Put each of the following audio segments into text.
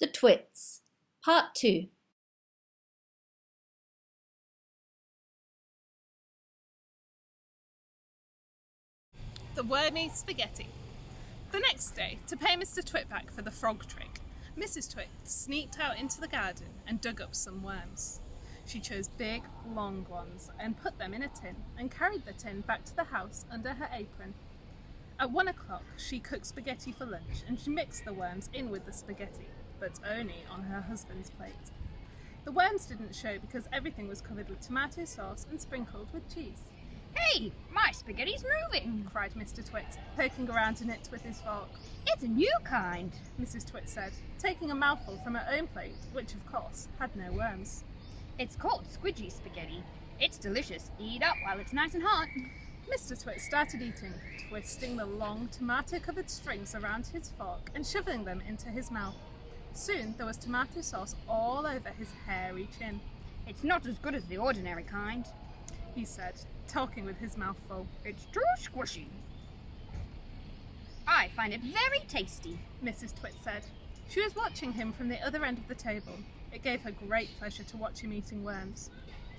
The Twits, Part 2. The Wormy Spaghetti. The next day, to pay Mr. Twit back for the frog trick, Mrs. Twit sneaked out into the garden and dug up some worms. She chose big, long ones and put them in a tin and carried the tin back to the house under her apron. At 1 o'clock, she cooked spaghetti for lunch and she mixed the worms in with the spaghetti, but only on her husband's plate. The worms didn't show because everything was covered with tomato sauce and sprinkled with cheese. Hey, my spaghetti's moving, Cried Mr. Twit, poking around in it with his fork. It's a new kind. Mrs. Twit said, taking a mouthful from her own plate, which of course had no worms. It's called squidgy spaghetti. It's delicious. Eat up while it's nice and hot. Mr. Twit started eating, twisting the long tomato-covered strings around his fork and shoveling them into his mouth. Soon there was tomato sauce all over his hairy chin. It's not as good as the ordinary kind, he said, talking with his mouth full. It's too squishy. I find it very tasty, Mrs. Twit said. She was watching him from the other end of the table. It gave her great pleasure to watch him eating worms.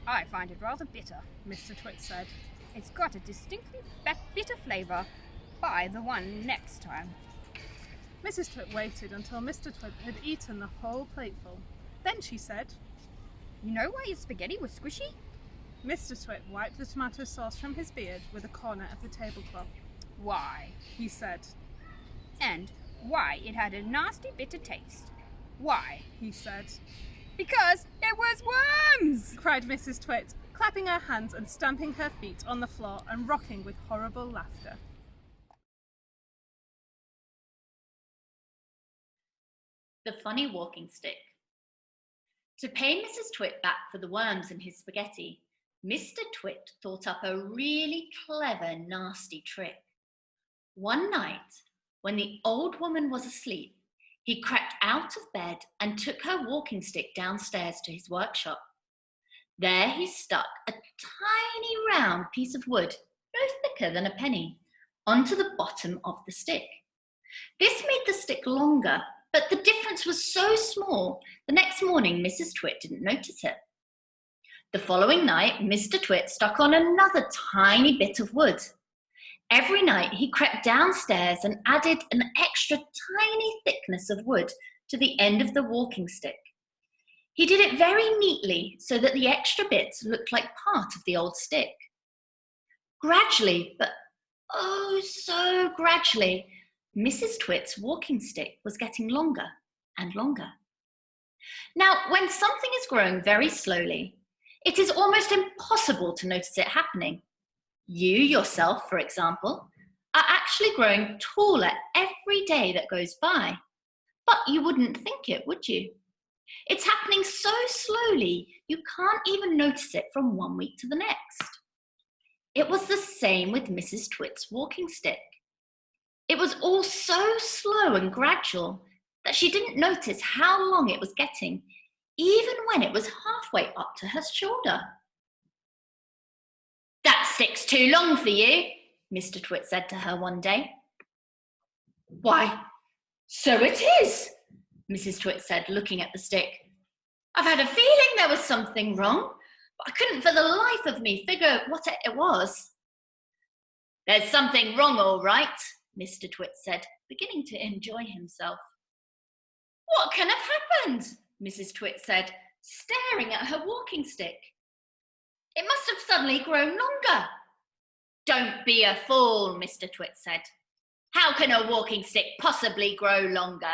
I find it rather bitter, Mr. Twit said. It's got a distinctly bitter flavour. Buy the one next time. Mrs. Twit waited until Mr. Twit had eaten the whole plateful. Then she said, You know why your spaghetti was squishy? Mr. Twit wiped the tomato sauce from his beard with a corner of the tablecloth. Why? He said. And why it had a nasty bitter taste. Why? He said. Because it was worms! Cried Mrs. Twit, clapping her hands and stamping her feet on the floor and rocking with horrible laughter. The Funny Walking Stick. To pay Mrs. Twit back for the worms in his spaghetti, Mr. Twit thought up a really clever, nasty trick. One night, when the old woman was asleep, he crept out of bed and took her walking stick downstairs to his workshop. There he stuck a tiny round piece of wood, no thicker than a penny, onto the bottom of the stick. This made the stick longer, but the difference was so small, the next morning Mrs. Twit didn't notice it. The following night, Mr. Twit stuck on another tiny bit of wood. Every night he crept downstairs and added an extra tiny thickness of wood to the end of the walking stick. He did it very neatly so that the extra bits looked like part of the old stick. Gradually, but oh so gradually, Mrs. Twit's walking stick was getting longer and longer. Now, when something is growing very slowly, it is almost impossible to notice it happening. You yourself, for example, are actually growing taller every day that goes by. But you wouldn't think it, would you? It's happening so slowly, you can't even notice it from one week to the next. It was the same with Mrs. Twit's walking stick. It was all so slow and gradual that she didn't notice how long it was getting, even when it was halfway up to her shoulder. That stick's too long for you, Mr. Twit said to her one day. Why, so it is, Mrs. Twit said, looking at the stick. I've had a feeling there was something wrong, but I couldn't for the life of me figure what it was. There's something wrong, all right, Mr. Twit said, beginning to enjoy himself. What can have happened? Mrs. Twit said, staring at her walking stick. It must have suddenly grown longer. Don't be a fool, Mr. Twit said. How can a walking stick possibly grow longer?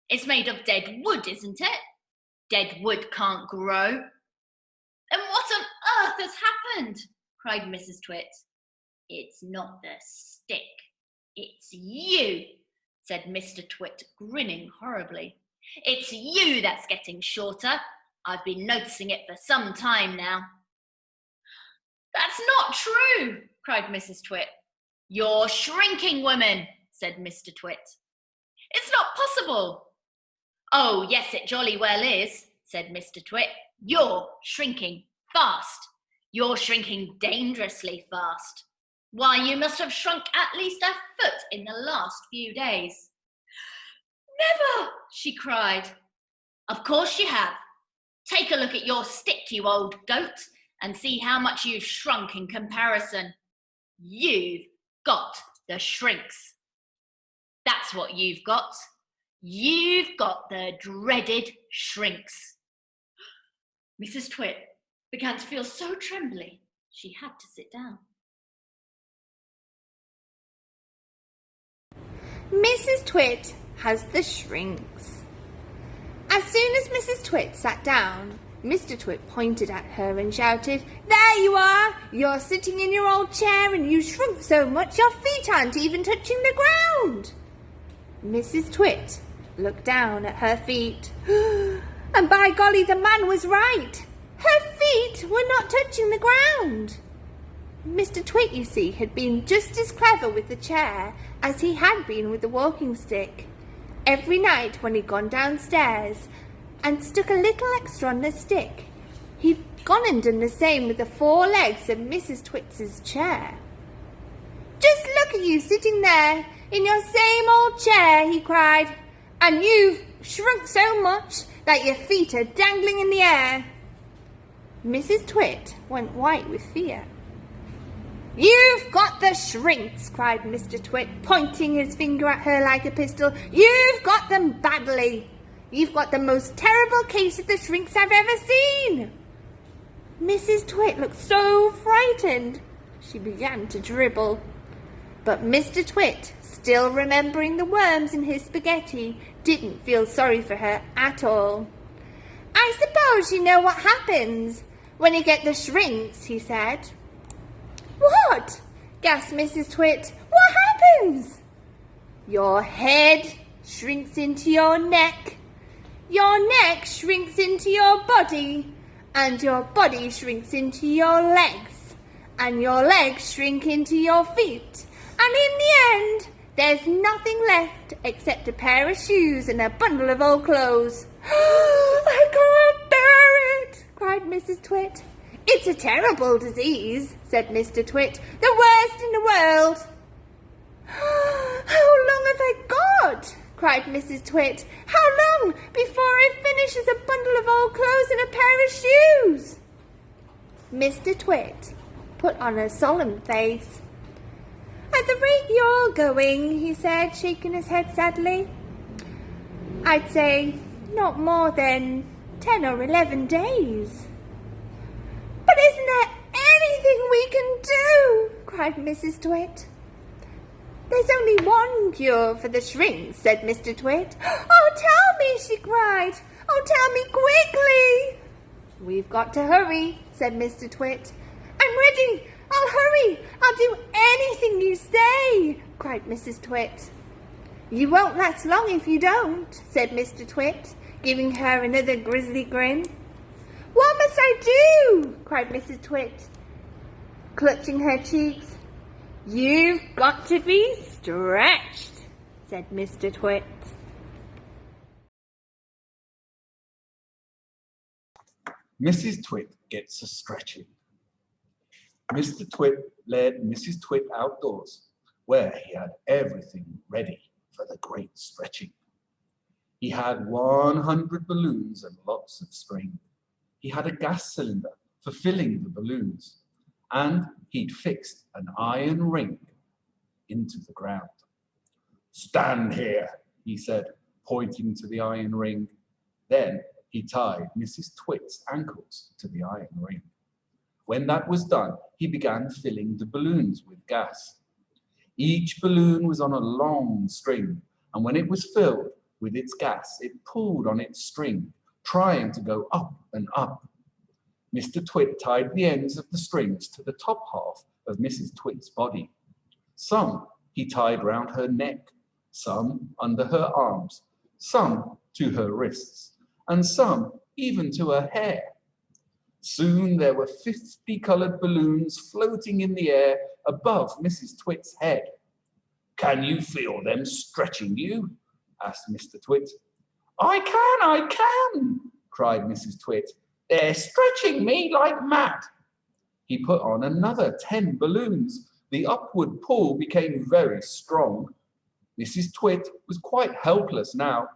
It's made of dead wood, isn't it? Dead wood can't grow. Then what on earth has happened? Cried Mrs. Twit. It's not the stick. It's you, said Mr. Twit, grinning horribly. It's you that's getting shorter. I've been noticing it for some time now. That's not true, cried Mrs. Twit. You're shrinking, woman, said Mr. Twit. It's not possible. Oh, yes, it jolly well is, said Mr. Twit. You're shrinking fast. You're shrinking dangerously fast. Why, you must have shrunk at least a foot in the last few days. Never, she cried. Of course you have. Take a look at your stick, you old goat, and see how much you've shrunk in comparison. You've got the shrinks. That's what you've got. You've got the dreaded shrinks. Mrs. Twit began to feel so trembly, she had to sit down. Mrs. Twit has the shrinks. As soon as Mrs. Twit sat down, Mr. Twit pointed at her and shouted, "There you are! You're sitting in your old chair and you shrunk so much your feet aren't even touching the ground." Mrs. Twit looked down at her feet. And by golly, the man was right. Her feet were not touching the ground. Mr. Twit, you see, had been just as clever with the chair as he had been with the walking stick. Every night when he'd gone downstairs and stuck a little extra on the stick, he'd gone and done the same with the 4 legs of Mrs. Twit's chair. "Just look at you sitting there in your same old chair," he cried, "and you've shrunk so much that your feet are dangling in the air." Mrs. Twit went white with fear. "You've got the shrinks," cried Mr. Twit, pointing his finger at her like a pistol. "You've got them badly. You've got the most terrible case of the shrinks I've ever seen." Mrs. Twit looked so frightened, she began to dribble. But Mr. Twit, still remembering the worms in his spaghetti, didn't feel sorry for her at all. "I suppose you know what happens when you get the shrinks," he said. "What?" gasped Mrs. Twit. "What happens?" "Your head shrinks into your neck, your neck shrinks into your body, and your body shrinks into your legs, and your legs shrink into your feet, and in the end, there's nothing left except a pair of shoes and a bundle of old clothes." "I can't bear it," cried Mrs. Twit. "It's a terrible disease," said Mr. Twit, "the worst in the world." "How long have I got?" cried Mrs. Twit. "How long before I finish as a bundle of old clothes and a pair of shoes?" Mr. Twit put on a solemn face. "At the rate you're going," he said, shaking his head sadly, "I'd say not more than 10 or 11 days." "But isn't there anything we can do?" cried Mrs. Twit. "There's only one cure for the shrinks," said Mr. Twit. "Oh, tell me," she cried. "Oh, tell me quickly." "We've got to hurry," said Mr. Twit. "I'm ready. I'll hurry. I'll do anything you say," cried Mrs. Twit. "You won't last long if you don't," said Mr. Twit, giving her another grisly grin. "What must I do?" cried Mrs. Twit, clutching her cheeks. "You've got to be stretched," said Mr. Twit. Mrs. Twit gets a stretching. Mr. Twit led Mrs. Twit outdoors, where he had everything ready for the great stretching. He had 100 balloons and lots of string. He had a gas cylinder for filling the balloons, and he'd fixed an iron ring into the ground. "Stand here," he said, pointing to the iron ring. Then he tied Mrs. Twit's ankles to the iron ring. When that was done, he began filling the balloons with gas. Each balloon was on a long string, and when it was filled with its gas, it pulled on its string, trying to go up and up. Mr. Twit tied the ends of the strings to the top half of Mrs. Twit's body. Some he tied round her neck, some under her arms, some to her wrists, and some even to her hair. Soon there were 50 coloured balloons floating in the air above Mrs. Twit's head. "Can you feel them stretching you?" asked Mr. Twit. I can, cried Mrs. Twit. "They're stretching me like mad." He put on another 10 balloons. The upward pull became very strong. Mrs. Twit was quite helpless now.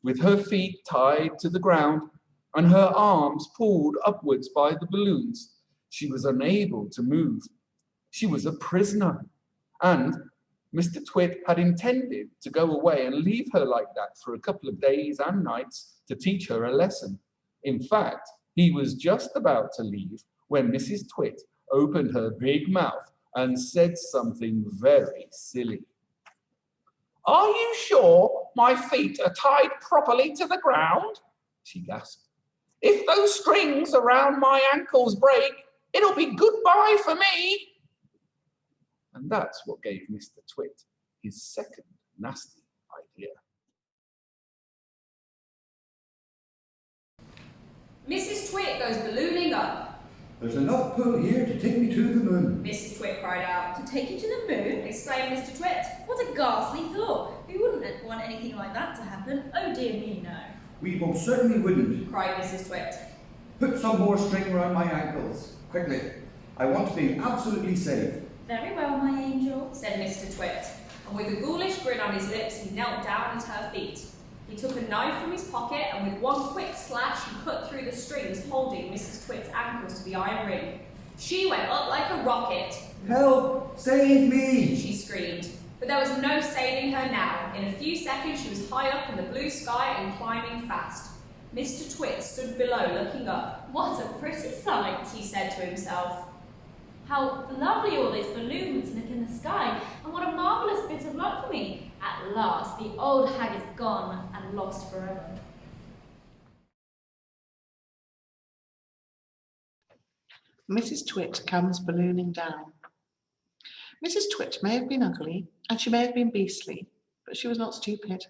With her feet tied to the ground and her arms pulled upwards by the balloons, she was unable to move. She was a prisoner, and Mr. Twit had intended to go away and leave her like that for a couple of days and nights to teach her a lesson. In fact, he was just about to leave when Mrs. Twit opened her big mouth and said something very silly. "Are you sure my feet are tied properly to the ground?" she gasped. "If those strings around my ankles break, it'll be goodbye for me." And that's what gave Mr. Twit his second nasty idea. Mrs. Twit goes ballooning up. "There's enough pull here to take me to the moon." Mrs. Twit cried out. To take you to the moon? Exclaimed Mr. Twit. What a ghastly thought! We wouldn't want anything like that to happen. Oh dear me, no. "We most certainly wouldn't." Cried Mrs. Twit. "Put some more string around my ankles, quickly. I want to feel absolutely safe." Very well, my angel. Said Mr. Twit. And with a ghoulish grin on his lips, he knelt down at her feet. He took a knife from his pocket and with one quick slash he cut through the strings holding Mrs. Twit's ankles to the iron ring. She went up like a rocket. "Help! Save me!" She screamed. But there was no saving her now. In a few seconds she was high up in the blue sky and climbing fast. Mr. Twit stood below looking up. What a pretty sight, He said to himself. How lovely all these balloons look in the sky, and what a marvellous bit of luck for me. At last, the old hag is gone and lost forever. Mrs. Twit comes ballooning down. Mrs. Twit may have been ugly, and she may have been beastly, but she was not stupid.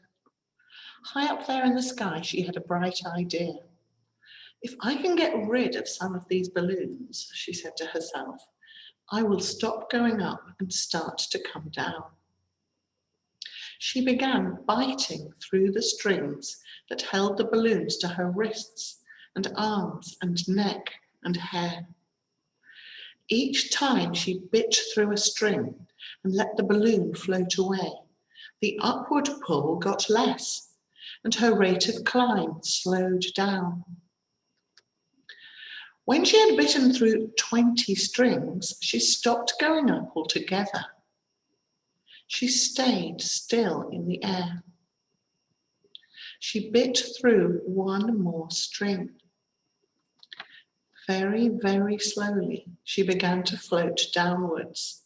High up there in the sky, she had a bright idea. "If I can get rid of some of these balloons," she said to herself, "I will stop going up and start to come down." She began biting through the strings that held the balloons to her wrists and arms and neck and hair. Each time she bit through a string and let the balloon float away, the upward pull got less and her rate of climb slowed down. When she had bitten through 20 strings, she stopped going up altogether. She stayed still in the air. She bit through one more string. Very, very slowly, she began to float downwards.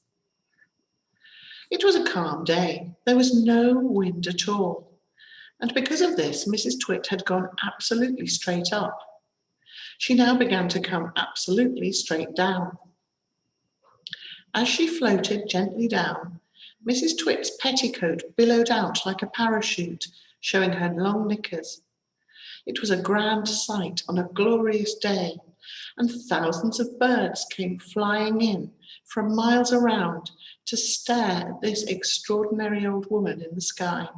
It was a calm day. There was no wind at all. And because of this, Mrs. Twit had gone absolutely straight up. She now began to come absolutely straight down. As she floated gently down, Mrs. Twit's petticoat billowed out like a parachute, showing her long knickers. It was a grand sight on a glorious day, and thousands of birds came flying in from miles around to stare at this extraordinary old woman in the sky.